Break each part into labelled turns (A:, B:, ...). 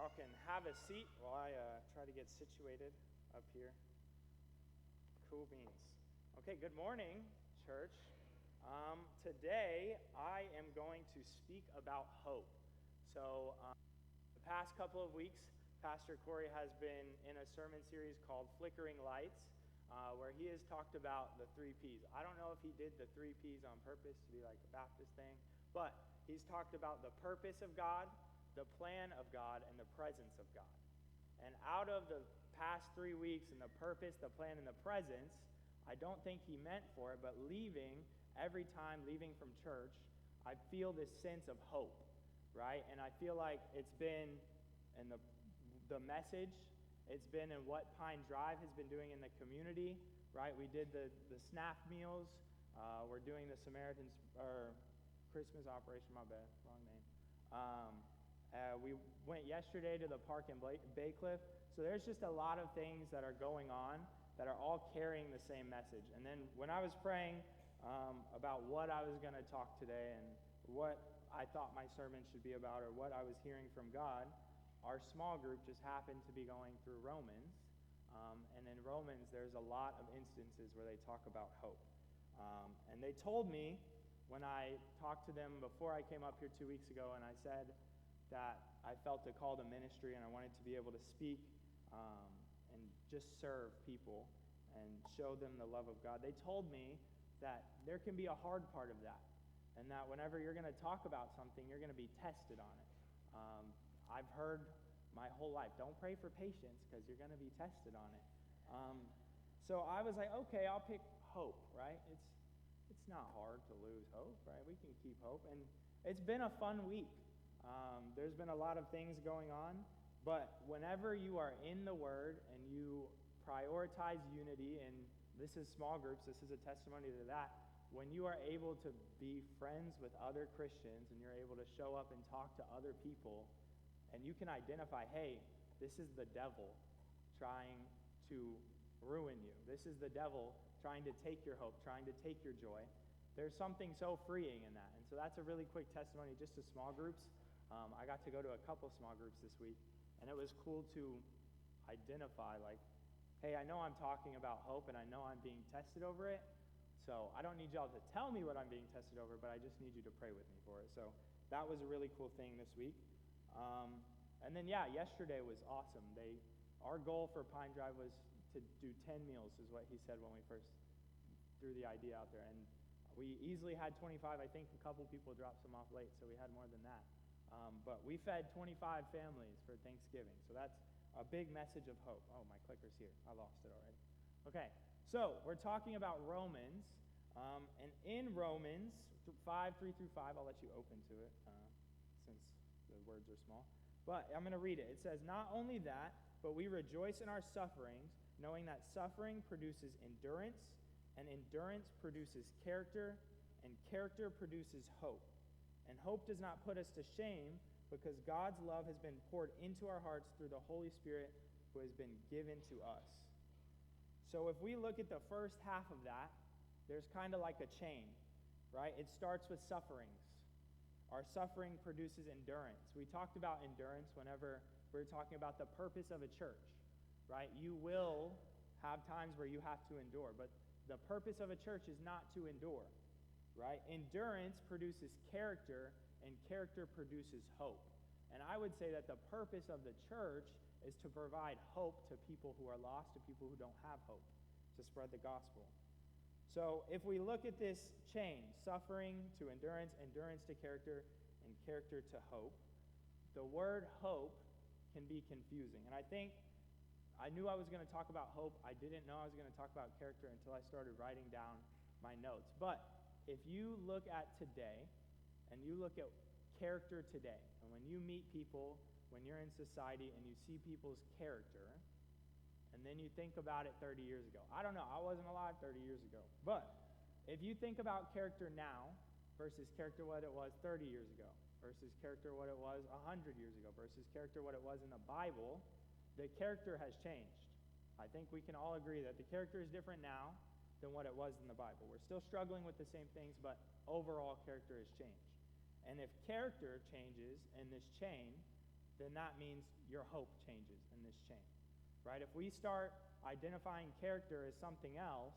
A: Y'all can have a seat while I try to get situated up here. Cool beans. Okay, good morning, church. Today, I am going to speak about hope. So, the past couple of weeks, Pastor Corey has been in a sermon series called Flickering Lights, where he has talked about the 3 Ps. I don't know if he did the 3 Ps on purpose to be like a Baptist thing, but he's talked about the purpose of God, the plan of God, and the presence of God. And out of the past 3 weeks and the purpose, the plan, and the presence, I don't think he meant for it, but every time leaving from church, I feel this sense of hope, right? And I feel like it's been in the message, it's been in what Pine Drive has been doing in the community, right? We did the SNAP meals. We're doing the Samaritan's, or Christmas operation, my bad, wrong name. We went yesterday to the park in Baycliff. So there's just a lot of things that are going on that are all carrying the same message. And then when I was praying about what I was going to talk today and what I thought my sermon should be about or what I was hearing from God, our small group just happened to be going through Romans. And in Romans, there's a lot of instances where they talk about hope. And they told me when I talked to them before I came up here 2 weeks ago, and I said that I felt a call to ministry and I wanted to be able to speak and just serve people and show them the love of God. They told me that there can be a hard part of that, and that whenever you're going to talk about something, you're going to be tested on it. I've heard my whole life, don't pray for patience because you're going to be tested on it. So I was like, okay, I'll pick hope, right? It's not hard to lose hope, right? We can keep hope. And it's been a fun week. There's been a lot of things going on, but whenever you are in the Word and you prioritize unity, and this is small groups, this is a testimony to that, when you are able to be friends with other Christians and you're able to show up and talk to other people, and you can identify, hey, this is the devil trying to ruin you. This is the devil trying to take your hope, trying to take your joy. There's something so freeing in that. And so that's a really quick testimony just to small groups. I got to go to a couple small groups this week, and it was cool to identify, like, hey, I know I'm talking about hope, and I know I'm being tested over it, so I don't need y'all to tell me what I'm being tested over, but I just need you to pray with me for it. So that was a really cool thing this week. And then, yesterday was awesome. Our goal for Pine Drive was to do 10 meals, is what he said when we first threw the idea out there, and we easily had 25. I think a couple people dropped some off late, so we had more than that. But we fed 25 families for Thanksgiving, so that's a big message of hope. Oh, my clicker's here. I lost it already. Okay, so we're talking about Romans, and in Romans 5, 3 through 5, I'll let you open to it since the words are small. But I'm going to read it. It says, "Not only that, but we rejoice in our sufferings, knowing that suffering produces endurance, and endurance produces character, and character produces hope. And hope does not put us to shame, because God's love has been poured into our hearts through the Holy Spirit who has been given to us." So if we look at the first half of that, there's kind of like a chain, right? It starts with sufferings. Our suffering produces endurance. We talked about endurance whenever we were talking about the purpose of a church, right? You will have times where you have to endure, but the purpose of a church is not to endure, right? Endurance produces character, and character produces hope. And I would say that the purpose of the church is to provide hope to people who are lost, to people who don't have hope, to spread the gospel. So if we look at this chain, suffering to endurance, endurance to character, and character to hope, the word hope can be confusing. And I knew I was going to talk about hope. I didn't know I was going to talk about character until I started writing down my notes. But if you look at today, and you look at character today, and when you meet people, when you're in society, and you see people's character, and then you think about it 30 years ago. I don't know, I wasn't alive 30 years ago. But if you think about character now versus character what it was 30 years ago, versus character what it was 100 years ago, versus character what it was in the Bible, the character has changed. I think we can all agree that the character is different now than what it was in the Bible. We're still struggling with the same things, but overall character has changed. And if character changes in this chain, then that means your hope changes in this chain, right? If we start identifying character as something else,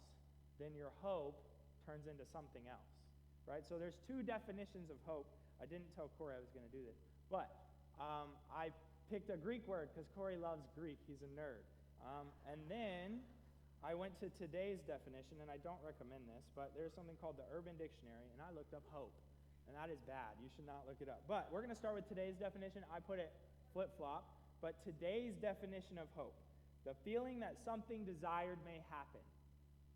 A: then your hope turns into something else, right? So there's two definitions of hope. I didn't tell Corey I was going to do this, but I picked a Greek word because Corey loves Greek. He's a nerd. And then I went to today's definition, and I don't recommend this, but there's something called the Urban Dictionary, and I looked up hope, and that is bad. You should not look it up. But we're going to start with today's definition. I put it flip-flop, but today's definition of hope, the feeling that something desired may happen.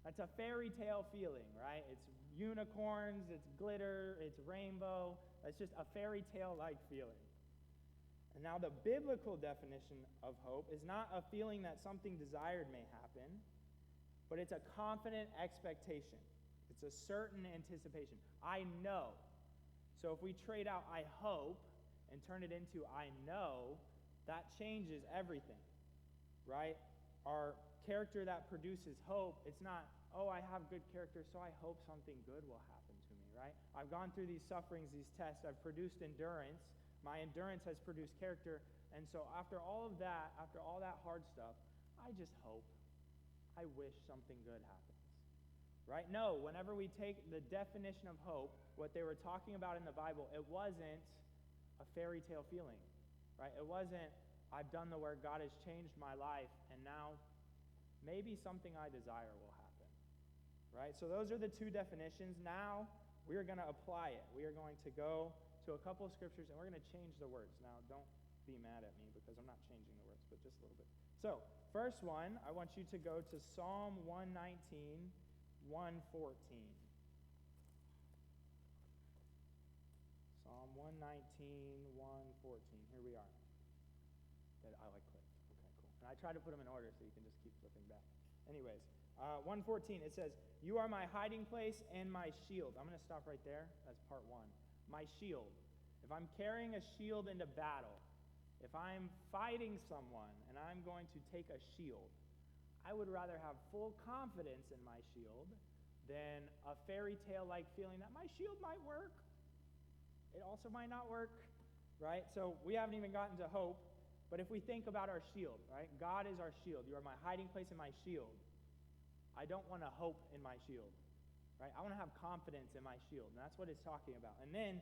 A: That's a fairy tale feeling, right? It's unicorns, it's glitter, it's rainbow. It's just a fairy tale-like feeling. And now the biblical definition of hope is not a feeling that something desired may happen, but it's a confident expectation. It's a certain anticipation. I know. So if we trade out I hope and turn it into I know, that changes everything, right? Our character that produces hope, it's not, oh, I have good character, so I hope something good will happen to me, right? I've gone through these sufferings, these tests. I've produced endurance. My endurance has produced character. And so after all of that, after all that hard stuff, I just hope. I wish something good happens, right? No, whenever we take the definition of hope, what they were talking about in the Bible, it wasn't a fairy tale feeling, right? It wasn't, I've done the work, God has changed my life, and now maybe something I desire will happen, right? So those are the two definitions. Now we are going to apply it. We are going to go to a couple of scriptures, and we're going to change the words. Now, don't be mad at me because I'm not changing the words, but just a little bit. So, first one, I want you to go to Psalm 119, 114. Psalm 119, 114. Here we are. I like clicked. Okay, cool. And I try to put them in order so you can just keep flipping back. Anyways, 114, it says, "You are my hiding place and my shield." I'm going to stop right there. That's part one. My shield. If I'm carrying a shield into battle, if I'm fighting someone and I'm going to take a shield, I would rather have full confidence in my shield than a fairy tale-like feeling that my shield might work. It also might not work, right? So we haven't even gotten to hope, but if we think about our shield, right? God is our shield. You are my hiding place and my shield. I don't want to hope in my shield, right? I want to have confidence in my shield, and that's what it's talking about. And then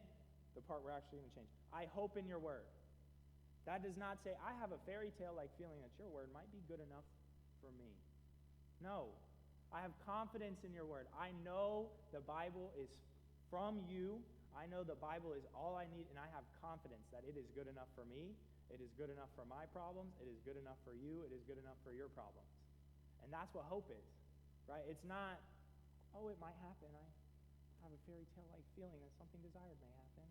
A: the part we're actually going to change. I hope in your word. That does not say, I have a fairy tale-like feeling that your word might be good enough for me. No. I have confidence in your word. I know the Bible is from you. I know the Bible is all I need, and I have confidence that it is good enough for me. It is good enough for my problems. It is good enough for you. It is good enough for your problems. And that's what hope is, right? It's not, oh, it might happen. I have a fairy tale-like feeling that something desired may happen,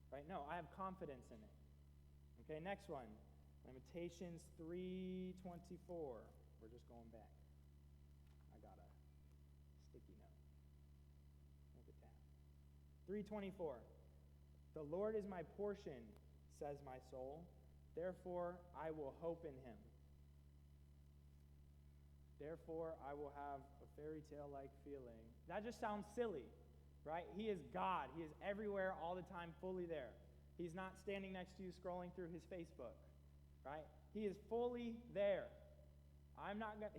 A: right? No, I have confidence in it. Okay, next one. Lamentations 3:24. We're just going back. I got a sticky note. Look at that. 3:24. The Lord is my portion, says my soul. Therefore, I will hope in him. Therefore, I will have a fairy tale-like feeling. That just sounds silly, right? He is God. He is everywhere all the time, fully there. He's not standing next to you scrolling through his Facebook, right? He is fully there.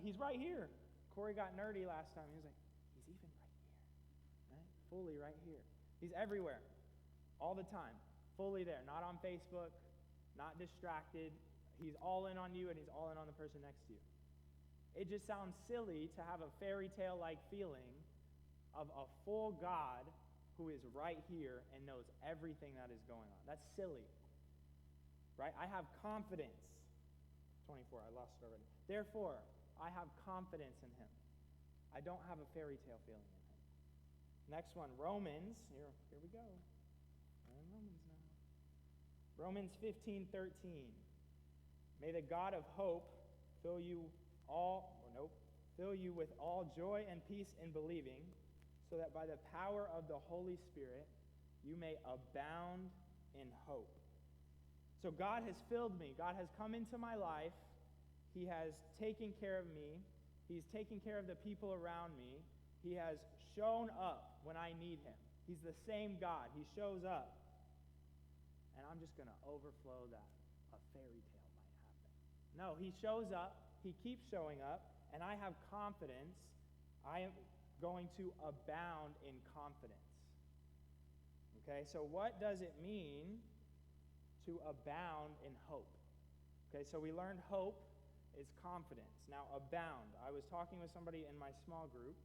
A: He's right here. Corey got nerdy last time. He was like, he's even right here, right? Fully right here. He's everywhere, all the time, fully there. Not on Facebook, not distracted. He's all in on you, and he's all in on the person next to you. It just sounds silly to have a fairy tale-like feeling of a full God who is right here and knows everything that is going on. That's silly, right? I have confidence. 24, I lost it already. Therefore, I have confidence in him. I don't have a fairy tale feeling in him. Next one, Romans. Here we go. We're in Romans now. Romans 15:13. May the God of hope fill you with all joy and peace in believing, so that by the power of the Holy Spirit you may abound in hope. So God has filled me. God has come into my life. He has taken care of me. He's taken care of the people around me. He has shown up when I need him. He's the same God. He shows up. And I'm just going to overflow that No, he shows up, he keeps showing up, and I have confidence. I am going to abound in confidence. Okay, so what does it mean to abound in hope? Okay, so we learned hope is confidence. Now, abound. I was talking with somebody in my small group,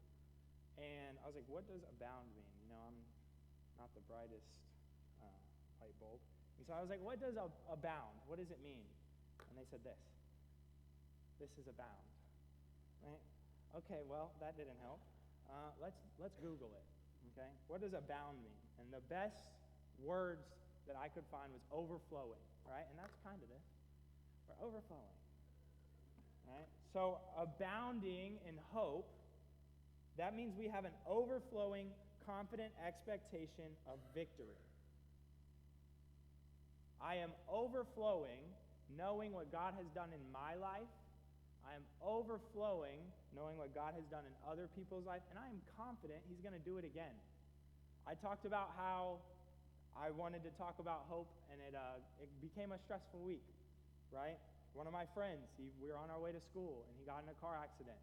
A: and I was like, what does abound mean? I'm not the brightest light bulb. And so I was like, what does abound? What does it mean? And they said this. This is abound. Right? Okay, well, that didn't help. Let's Google it. Okay? What does abound mean? And the best words that I could find was overflowing. Right? And that's kind of this. We're overflowing. Right? So abounding in hope, that means we have an overflowing, confident expectation of victory. I am overflowing, knowing what God has done in my life. I am overflowing, knowing what God has done in other people's life, and I am confident He's going to do it again. I talked about how I wanted to talk about hope, and it became a stressful week, right? One of my friends, we were on our way to school, and he got in a car accident,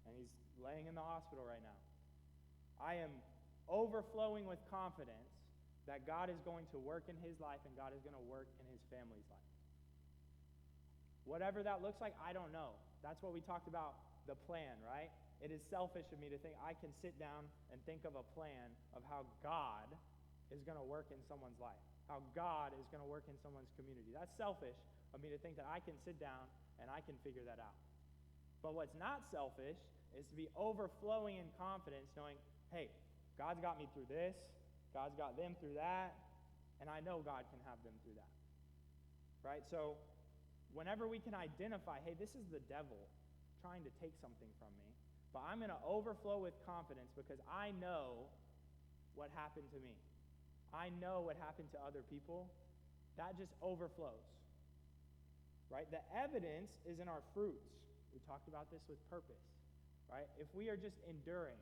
A: and he's laying in the hospital right now. I am overflowing with confidence that God is going to work in his life, and God is going to work in his family's life. Whatever that looks like, I don't know. That's what we talked about, the plan, right? It is selfish of me to think I can sit down and think of a plan of how God is going to work in someone's life, how God is going to work in someone's community. That's selfish of me to think that I can sit down and I can figure that out. But what's not selfish is to be overflowing in confidence, knowing, hey, God's got me through this, God's got them through that, and I know God can have them through that. Right? So whenever we can identify, hey, this is the devil trying to take something from me, but I'm going to overflow with confidence because I know what happened to me. I know what happened to other people. That just overflows. Right? The evidence is in our fruits. We talked about this with purpose. Right? If we are just enduring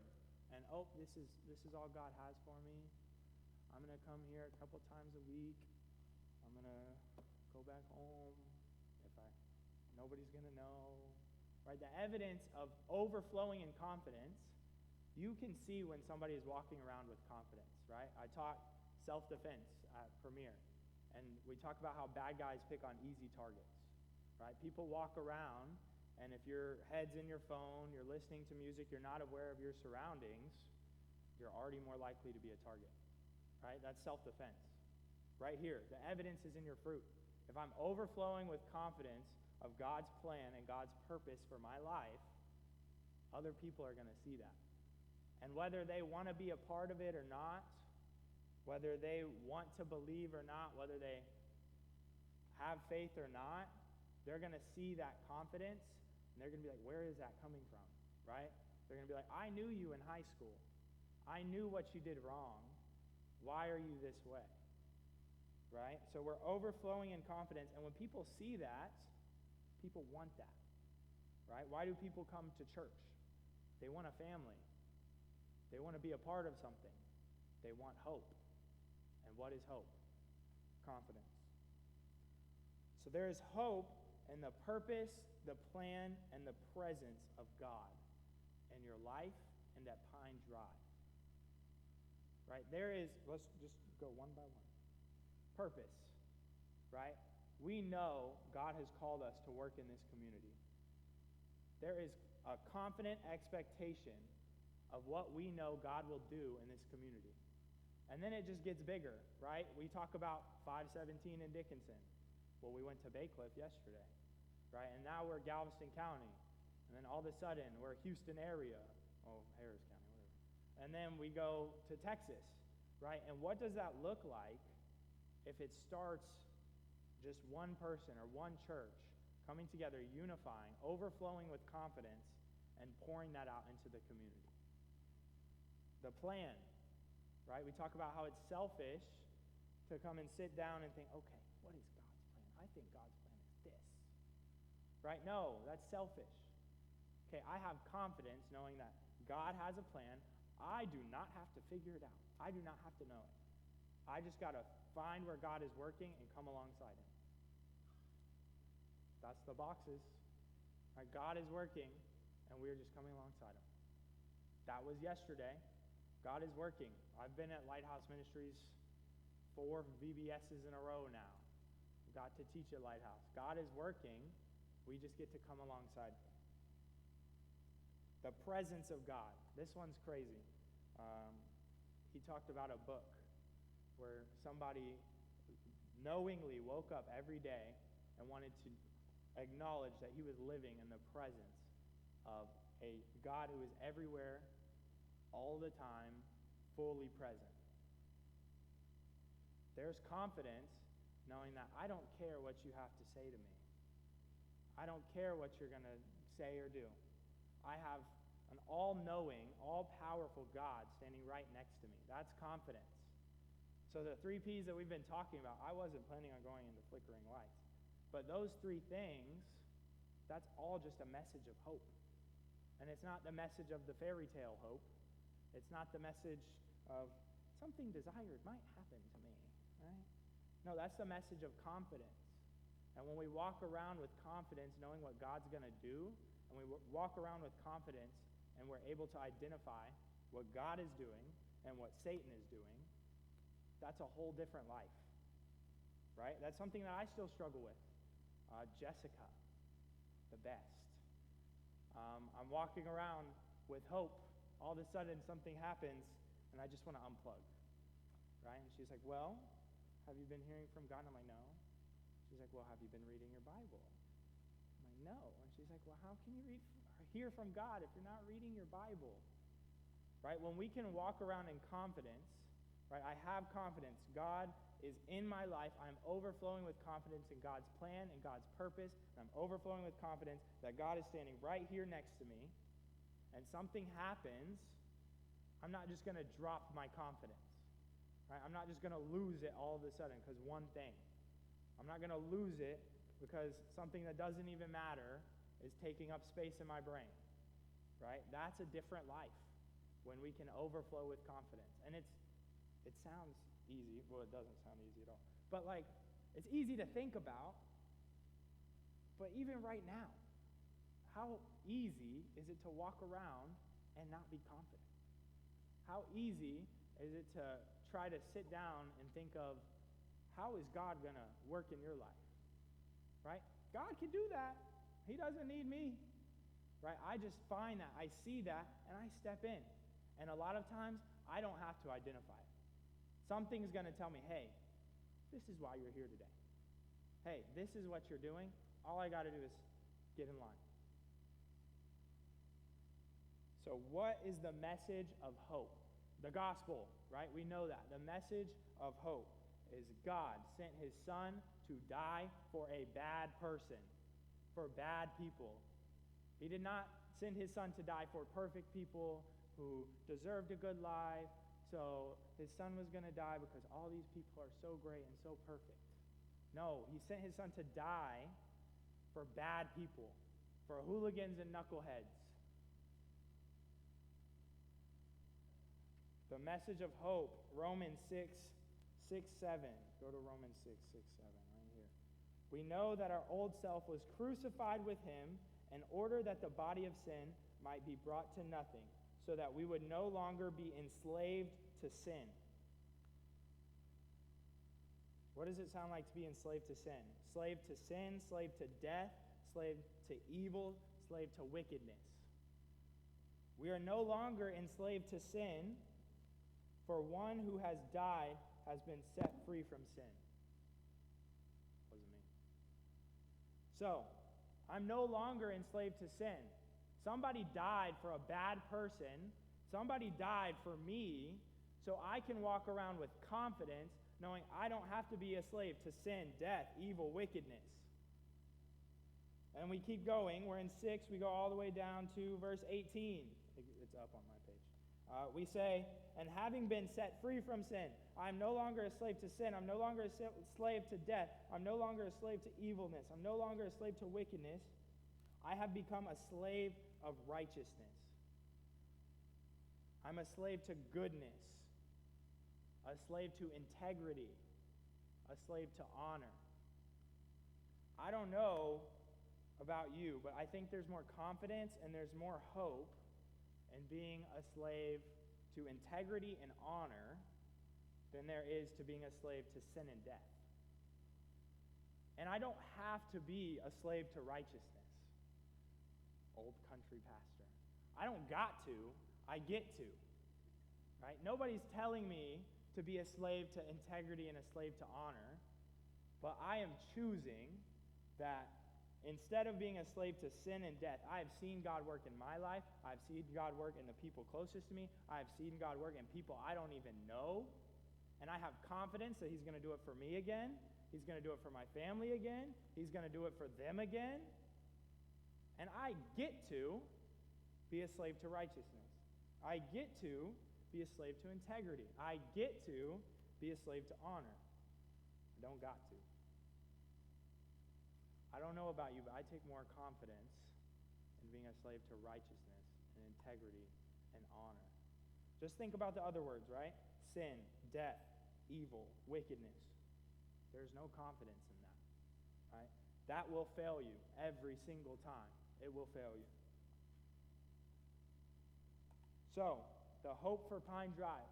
A: and, this is all God has for me. I'm going to come here a couple times a week. I'm going to go back home. Nobody's going to know. Right? The evidence of overflowing in confidence, you can see when somebody is walking around with confidence. Right? I taught self-defense at Premier, and we talk about how bad guys pick on easy targets. Right? People walk around, and if your head's in your phone, you're listening to music, you're not aware of your surroundings, you're already more likely to be a target. Right? That's self-defense. Right here, the evidence is in your fruit. If I'm overflowing with confidence of God's plan and God's purpose for my life, other people are going to see that. And whether they want to be a part of it or not, whether they want to believe or not, whether they have faith or not, they're going to see that confidence, and they're going to be like, where is that coming from, right? They're going to be like, I knew you in high school. I knew what you did wrong. Why are you this way, right? So we're overflowing in confidence, and when people see that, people want that, right? Why do people come to church? They want a family. They want to be a part of something. They want hope. And what is hope? Confidence. So there is hope in the purpose, the plan, and the presence of God in your life and at Pine Drive. Right? There is, let's just go one by one. Purpose. Right? We know God has called us to work in this community. There is a confident expectation of what we know God will do in this community. And then it just gets bigger, right? We talk about 517 in Dickinson. Well, we went to Bay Cliff yesterday, right? And now we're Galveston County. And then all of a sudden, we're Houston area. Harris County, whatever. And then we go to Texas, right? And what does that look like if it starts just one person or one church coming together, unifying, overflowing with confidence, and pouring that out into the community? The plan, right? We talk about how it's selfish to come and sit down and think, okay, what is God's plan? I think God's plan is this. Right? No, that's selfish. Okay, I have confidence knowing that God has a plan. I do not have to figure it out. I do not have to know it. I just got to find where God is working and come alongside him. That's the boxes. Right? God is working, and we're just coming alongside him. That was yesterday. God is working. I've been at Lighthouse Ministries 4 VBSs in a row now. Got to teach at Lighthouse. God is working. We just get to come alongside. The presence of God. This one's crazy. He talked about a book where somebody knowingly woke up every day and wanted to acknowledge that he was living in the presence of a God who is everywhere, all the time, fully present. There's confidence knowing that I don't care what you have to say to me. I don't care what you're going to say or do. I have an all-knowing, all-powerful God standing right next to me. That's confidence. So the 3 P's that we've been talking about, I wasn't planning on going into flickering lights. But those 3 things, that's all just a message of hope. And it's not the message of the fairy tale hope. It's not the message of something desired might happen to me, right? No, that's the message of confidence. And when we walk around with confidence, knowing what God's going to do, and we walk around with confidence, and we're able to identify what God is doing and what Satan is doing, that's a whole different life, right? That's something that I still struggle with. Jessica, the best. I'm walking around with hope. All of a sudden, something happens, and I just want to unplug, right? And she's like, well, have you been hearing from God? And I'm like, no. She's like, well, have you been reading your Bible? I'm like, no. And she's like, well, how can you hear from God if you're not reading your Bible? Right? When we can walk around in confidence, right? I have confidence. God is in my life. I'm overflowing with confidence in God's plan and God's purpose. And I'm overflowing with confidence that God is standing right here next to me. And something happens, I'm not just going to drop my confidence. Right? I'm not just going to lose it all of a sudden because one thing. I'm not going to lose it because something that doesn't even matter is taking up space in my brain. Right? That's a different life when we can overflow with confidence. And it sounds easy. Well, it doesn't sound easy at all. But it's easy to think about. But even right now, how easy is it to walk around and not be confident? How easy is it to try to sit down and think of, how is God going to work in your life? Right? God can do that. He doesn't need me. Right? I just find that. I see that, and I step in. And a lot of times, I don't have to identify it. Something's going to tell me, hey, this is why you're here today. Hey, this is what you're doing. All I got to do is get in line. So what is the message of hope? The gospel, right? We know that. The message of hope is God sent his son to die for a bad person, for bad people. He did not send his son to die for perfect people who deserved a good life. So his son was going to die because all these people are so great and so perfect. No, he sent his son to die for bad people, for hooligans and knuckleheads. The message of hope, Romans 6, 7. Go to Romans 6, 7, right here. We know that our old self was crucified with him in order that the body of sin might be brought to nothing, so that we would no longer be enslaved to sin. What does it sound like to be enslaved to sin? Slave to sin, slave to death, slave to evil, slave to wickedness. We are no longer enslaved to sin, for one who has died has been set free from sin. Wasn't me. So, I'm no longer enslaved to sin. Somebody died for a bad person. Somebody died for me, so I can walk around with confidence, knowing I don't have to be a slave to sin, death, evil, wickedness. And we keep going. We're in 6. We go all the way down to verse 18. It's up on my page. We say, and having been set free from sin, I am no longer a slave to sin. I'm no longer a slave to death. I'm no longer a slave to evilness. I'm no longer a slave to wickedness. I have become a slave of righteousness. I'm a slave to goodness, a slave to integrity, a slave to honor. I don't know about you, but I think there's more confidence and there's more hope in being a slave to integrity and honor than there is to being a slave to sin and death. And I don't have to be a slave to righteousness. Old country pastor. I don't got to, I get to. Right? Nobody's telling me to be a slave to integrity and a slave to honor, but I am choosing that instead of being a slave to sin and death, I have seen God work in my life. I've seen God work in the people closest to me. I've seen God work in people I don't even know. And I have confidence that he's going to do it for me again. He's going to do it for my family again. He's going to do it for them again. And I get to be a slave to righteousness. I get to be a slave to integrity. I get to be a slave to honor. I don't got to. I don't know about you, but I take more confidence in being a slave to righteousness and integrity and honor. Just think about the other words, right? Sin, death, evil, wickedness. There's no confidence in that, right? That will fail you every single time. It will fail you. So, the hope for Pine Drive,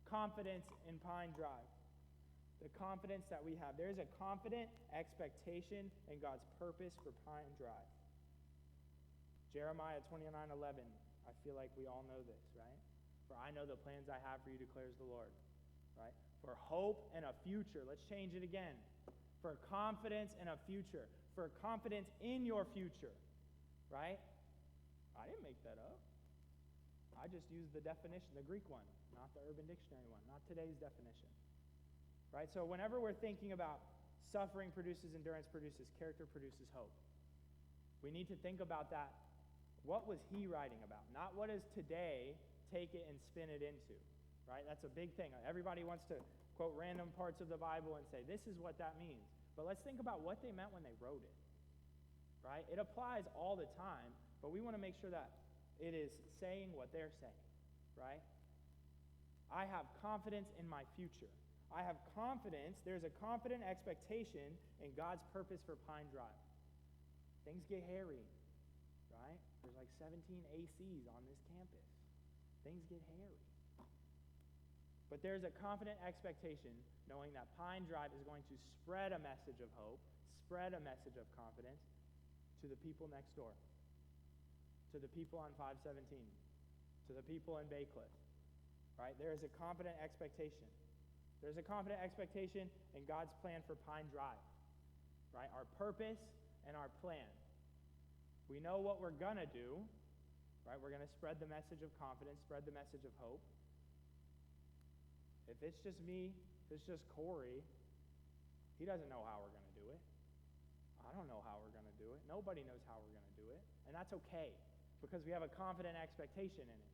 A: confidence in Pine Drive, the confidence that we have. There is a confident expectation in God's purpose for Pine Drive. Jeremiah 29:11. I feel like we all know this, right? For I know the plans I have for you, declares the Lord. Right? For hope and a future. Let's change it again. For confidence and a future. For confidence in your future. Right? I didn't make that up. I just used the definition, the Greek one, not the Urban Dictionary one, not today's definition. Right? So whenever we're thinking about suffering produces endurance, produces character, produces hope, we need to think about that. What was he writing about? Not what does today take it and spin it into. Right? That's a big thing. Everybody wants to quote random parts of the Bible and say, this is what that means. But let's think about what they meant when they wrote it. Right? It applies all the time, but we want to make sure that it is saying what they're saying. Right? I have confidence in my future. I have confidence, there's a confident expectation in God's purpose for Pine Drive. Things get hairy. Right? There's like 17 ACs on this campus. Things get hairy. But there's a confident expectation knowing that Pine Drive is going to spread a message of hope, spread a message of confidence to the people next door, to the people on 517, to the people in Bay Cliff. Right? There is a confident expectation. There's a confident expectation in God's plan for Pine Drive. Right? Our purpose and our plan. We know what we're going to do. Right? We're going to spread the message of confidence, spread the message of hope. If it's just me, if it's just Corey, he doesn't know how we're going to do it. I don't know how we're going to do it. Nobody knows how we're going to do it. And that's okay, because we have a confident expectation in it.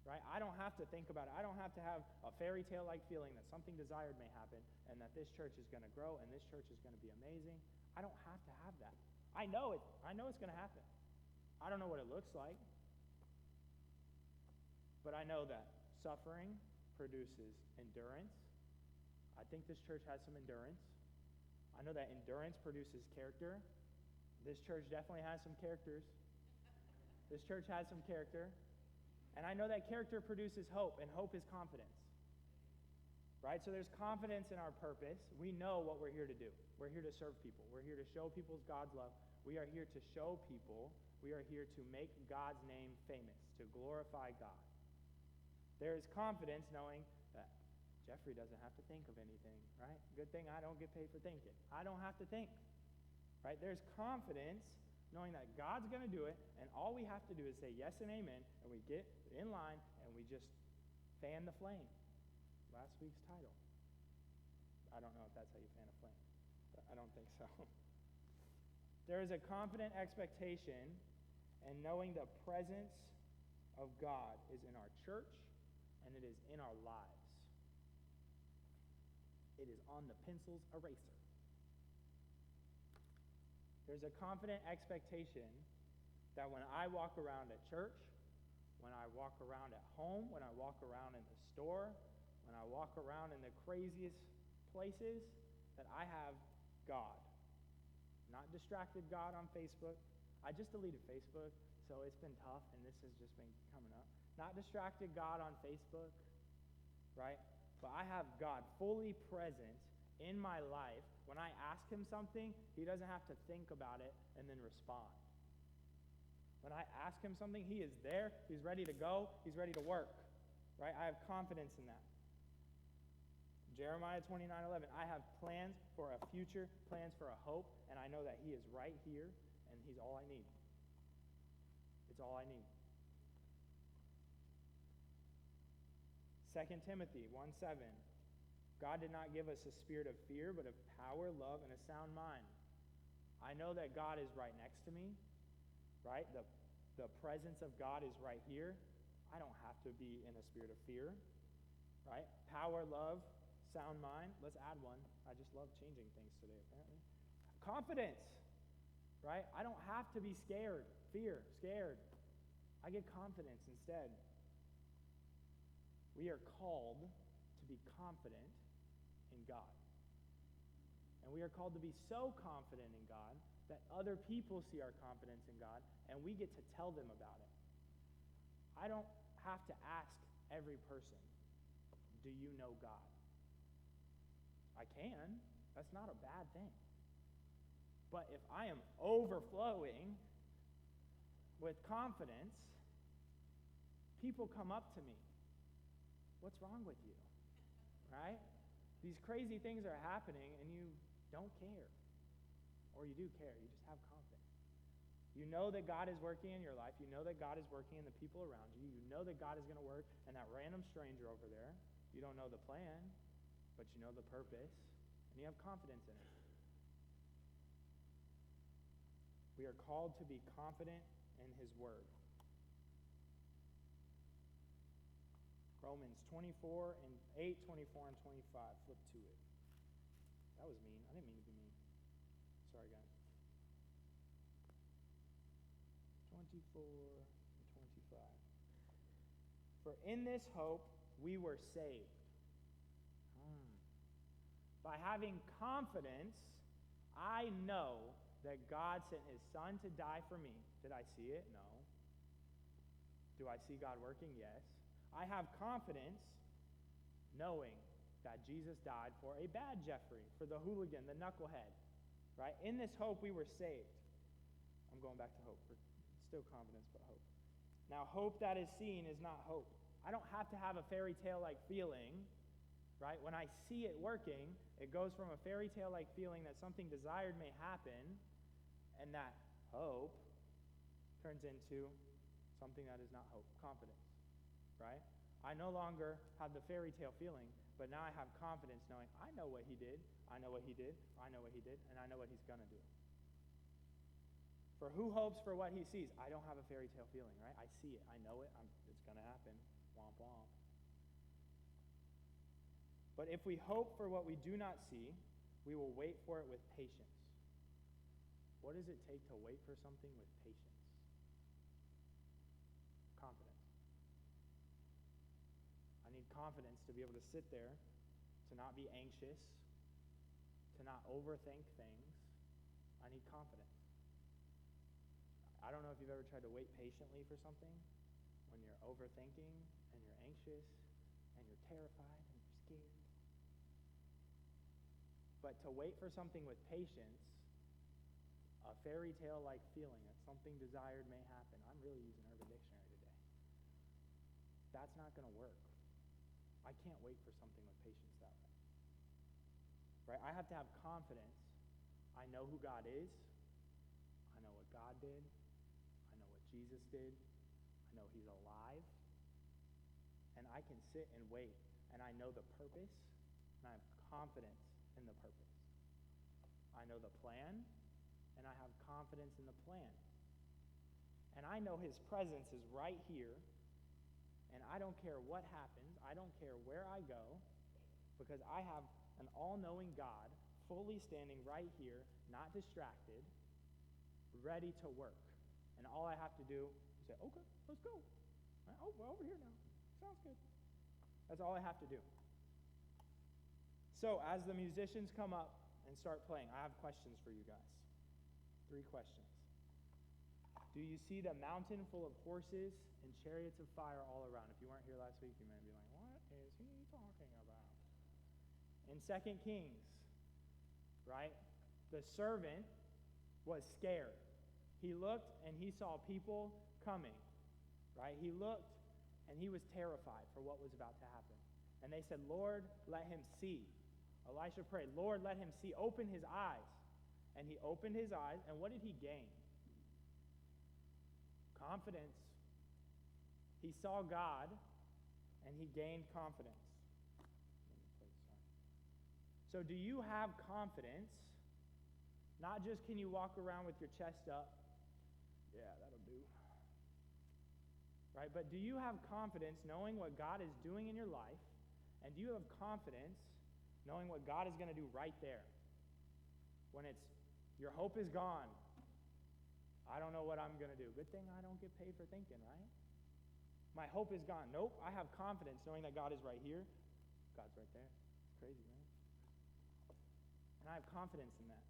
A: Right? I don't have to think about it. I don't have to have a fairy tale-like feeling that something desired may happen and that this church is going to grow and this church is going to be amazing. I don't have to have that. I know it. I know it's going to happen. I don't know what it looks like. But I know that suffering produces endurance. I think this church has some endurance. I know that endurance produces character. This church definitely has some characters. This church has some character. And I know that character produces hope, and hope is confidence. Right? So there's confidence in our purpose. We know what we're here to do. We're here to serve people. We're here to show people God's love. We are here to show people. We are here to make God's name famous, to glorify God. There is confidence knowing that Jeffrey doesn't have to think of anything, right? Good thing I don't get paid for thinking. I don't have to think, right? There's confidence knowing that God's going to do it, and all we have to do is say yes and amen, and we get in line, and we just fan the flame. Last week's title. I don't know if that's how you fan a flame, but I don't think so. There is a confident expectation and knowing the presence of God is in our church, and it is in our lives. It is on the pencil's eraser. There's a confident expectation that when I walk around at church, when I walk around at home, when I walk around in the store, when I walk around in the craziest places, that I have God. Not distracted God on Facebook. I just deleted Facebook, so it's been tough, and this has just been coming up. Not distracted God on Facebook, right? But I have God fully present in my life. When I ask him something, he doesn't have to think about it and then respond. When I ask him something, he is there. He's ready to go. He's ready to work, right? I have confidence in that. Jeremiah 29:11, I have plans for a future, plans for a hope, and I know that he is right here, and he's all I need. It's all I need. 2 Timothy 1:7, God did not give us a spirit of fear, but of power, love, and a sound mind. I know that God is right next to me, right? The presence of God is right here. I don't have to be in a spirit of fear, right? Power, love, sound mind. Let's add one. I just love changing things today, apparently. Confidence, right? I don't have to be scared, scared. I get confidence instead. We are called to be confident in God. And we are called to be so confident in God that other people see our confidence in God, and we get to tell them about it. I don't have to ask every person, do you know God? I can. That's not a bad thing. But if I am overflowing with confidence, people come up to me. What's wrong with you? Right? These crazy things are happening and you don't care. Or you do care. You just have confidence. You know that God is working in your life. You know that God is working in the people around you. You know that God is going to work in that random stranger over there. You don't know the plan, but you know the purpose, and you have confidence in it. We are called to be confident in his word. Romans 24 and 8, 24, and 25. Flip to it. That was mean. I didn't mean to be mean. Sorry, guys. 24 and 25. For in this hope we were saved. By having confidence, I know that God sent his son to die for me. Did I see it? No. Do I see God working? Yes. I have confidence knowing that Jesus died for a bad Jeffrey, for the hooligan, the knucklehead. Right? In this hope we were saved. I'm going back to hope. Still confidence, but hope. Now, hope that is seen is not hope. I don't have to have a fairy tale-like feeling. Right? When I see it working, it goes from a fairy tale-like feeling that something desired may happen, and that hope turns into something that is not hope, confidence. Right? I no longer have the fairy tale feeling, but now I have confidence knowing I know what he did, I know what he did, I know what he did, and I know what he's going to do. For who hopes for what he sees? I don't have a fairy tale feeling, right? I see it. I know it. It's going to happen. Womp womp. But if we hope for what we do not see, we will wait for it with patience. What does it take to wait for something with patience? Confidence. I need confidence to be able to sit there, to not be anxious, to not overthink things. I need confidence. I don't know if you've ever tried to wait patiently for something when you're overthinking and you're anxious and you're terrified and you're scared. But to wait for something with patience, a fairy tale-like feeling that something desired may happen. I'm really using Urban Dictionary today. That's not going to work. I can't wait for something with patience that way. Right? I have to have confidence. I know who God is. I know what God did. I know what Jesus did. I know he's alive. And I can sit and wait. And I know the purpose. And I have confidence in the purpose. I know the plan, and I have confidence in the plan. And I know his presence is right here, and I don't care what happens, I don't care where I go, because I have an all-knowing God fully standing right here, not distracted, ready to work. And all I have to do is say, okay, let's go. Oh, we're over here now. Sounds good. That's all I have to do. So as the musicians come up and start playing, I have questions for you guys. 3 questions. Do you see the mountain full of horses and chariots of fire all around? If you weren't here last week, you might be like, what is he talking about? In 2 Kings, right, the servant was scared. He looked and he saw people coming, right? He looked and he was terrified for what was about to happen. And they said, Lord, let him see. Elisha prayed, Lord, let him see. Open his eyes. And he opened his eyes, and what did he gain? Confidence. He saw God, and he gained confidence. So do you have confidence? Not just can you walk around with your chest up. Yeah, that'll do. Right? But do you have confidence knowing what God is doing in your life? And do you have confidence knowing what God is going to do right there? When it's, your hope is gone. I don't know what I'm going to do. Good thing I don't get paid for thinking, right? My hope is gone. Nope, I have confidence knowing that God is right here. God's right there. It's crazy, right? And I have confidence in that.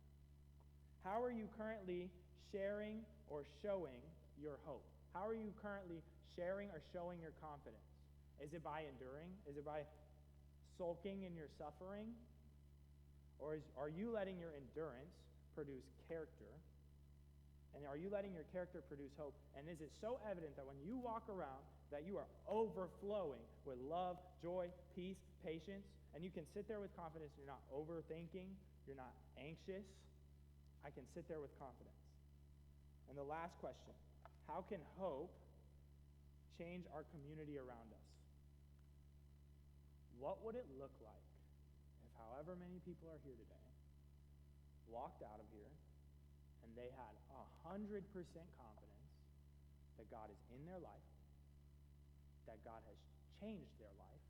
A: How are you currently sharing or showing your hope? How are you currently sharing or showing your confidence? Is it by enduring? Is it by sulking in your suffering? Or are you letting your endurance produce character? And are you letting your character produce hope? And is it so evident that when you walk around that you are overflowing with love, joy, peace, patience, and you can sit there with confidence, you're not overthinking, you're not anxious. I can sit there with confidence. And the last question, how can hope change our community around us? What would it look like if however many people are here today walked out of here and they had 100% confidence that God is in their life, that God has changed their life,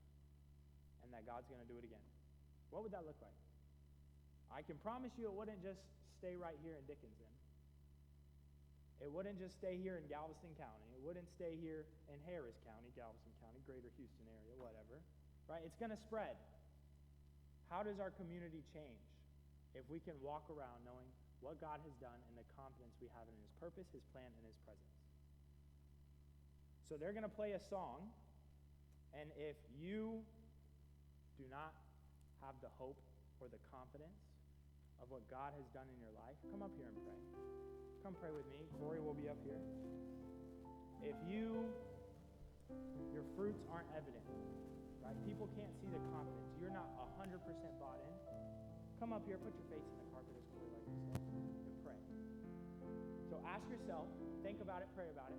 A: and that God's going to do it again? What would that look like? I can promise you it wouldn't just stay right here in Dickinson. It wouldn't just stay here in Galveston County. It wouldn't stay here in Harris County, Galveston County, Greater Houston area, whatever. Right? It's going to spread. How does our community change if we can walk around knowing what God has done and the confidence we have in his purpose, his plan, and his presence? So they're going to play a song, and if you do not have the hope or the confidence of what God has done in your life, come up here and pray. Come pray with me. Corey will be up here. If your fruits aren't evident, right? People can't see the confidence. You're not 100% bought in. Come up here, put your face in the carpet, as Corey likes to say, and pray. So ask yourself, think about it, pray about it.